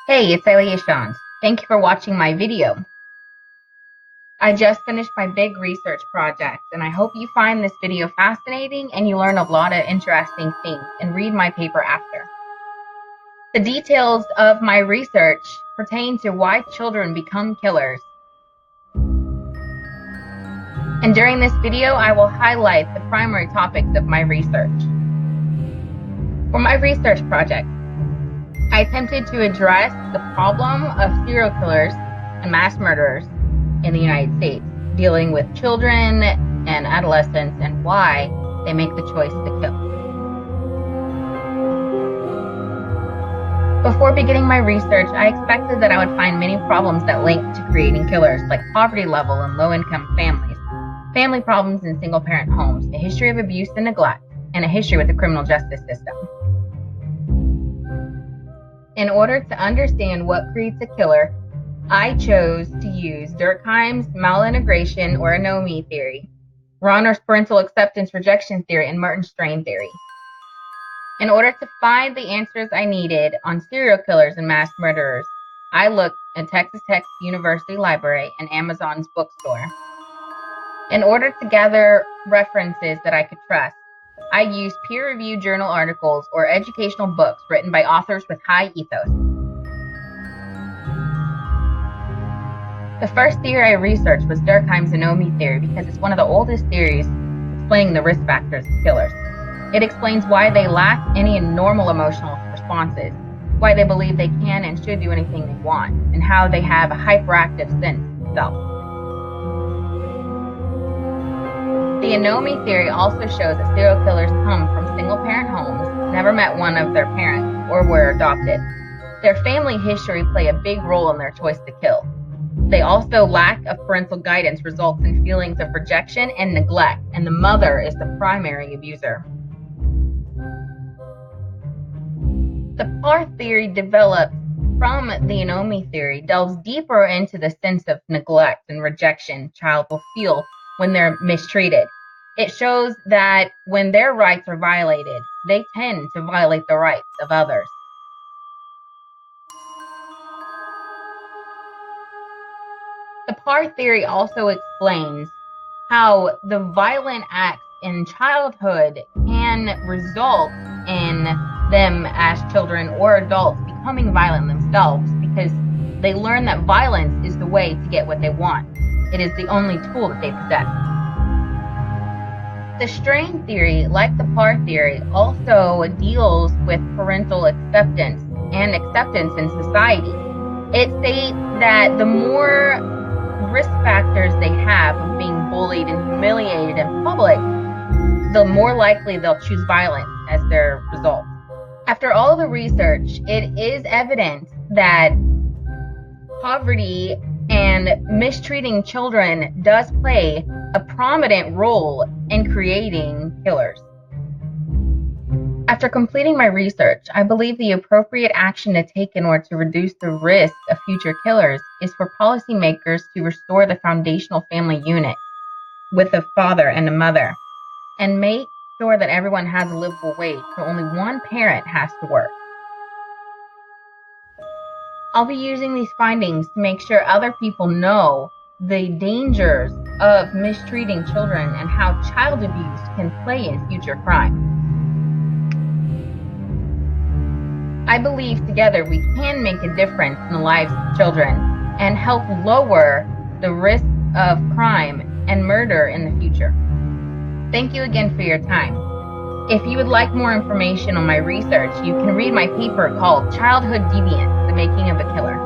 Hey, it's Elia Shans. Thank you for watching my video. I just finished my big research project, and I hope you find this video fascinating and you learn a lot of interesting things and read my paper after. The details of my research pertain to why children become killers. And during this video, I will highlight the primary topics of my research. For my research project, I attempted to address the problem of serial killers and mass murderers in the United States, dealing with children and adolescents and why they make the choice to kill. Before beginning my research, I expected that I would find many problems that link to creating killers, like poverty level in low-income families, family problems in single-parent homes, a history of abuse and neglect, and a history with the criminal justice system. In order to understand what creates a killer, I chose to use Durkheim's malintegration or anomie theory, Rahner's parental acceptance rejection theory, and Merton's strain theory. In order to find the answers I needed on serial killers and mass murderers, I looked at Texas Tech University Library and Amazon's bookstore. In order to gather references that I could trust, I used peer-reviewed journal articles or educational books written by authors with high ethos. The first theory I researched was Durkheim's anomie theory because it's one of the oldest theories explaining the risk factors of killers. It explains why they lack any normal emotional responses, why they believe they can and should do anything they want, and how they have a hyperactive sense of self. The anomie theory also shows that serial killers come from single-parent homes, never met one of their parents, or were adopted. Their family history play a big role in their choice to kill. They also lack of parental guidance results in feelings of rejection and neglect, and the mother is the primary abuser. The Parr theory developed from the anomie theory delves deeper into the sense of neglect and rejection child will feel when they're mistreated. It shows that when their rights are violated, they tend to violate the rights of others. The Parr theory also explains how the violent acts in childhood can result in them as children or adults becoming violent themselves because they learn that violence is the way to get what they want. It is the only tool that they possess. The strain theory, like the Parr theory, also deals with parental acceptance and acceptance in society. It states that the more risk factors they have of being bullied and humiliated in public, the more likely they'll choose violence as their result. After all the research, it is evident that poverty and mistreating children does play a prominent role in creating killers. After completing my research, I believe the appropriate action to take in order to reduce the risk of future killers is for policymakers to restore the foundational family unit with a father and a mother, and make sure that everyone has a livable wage, so only one parent has to work. I'll be using these findings to make sure other people know the dangers of mistreating children and how child abuse can play in future crime. I believe together we can make a difference in the lives of children and help lower the risk of crime and murder in the future. Thank you again for your time. If you would like more information on my research, you can read my paper called Childhood Deviance: The Making of a Killer.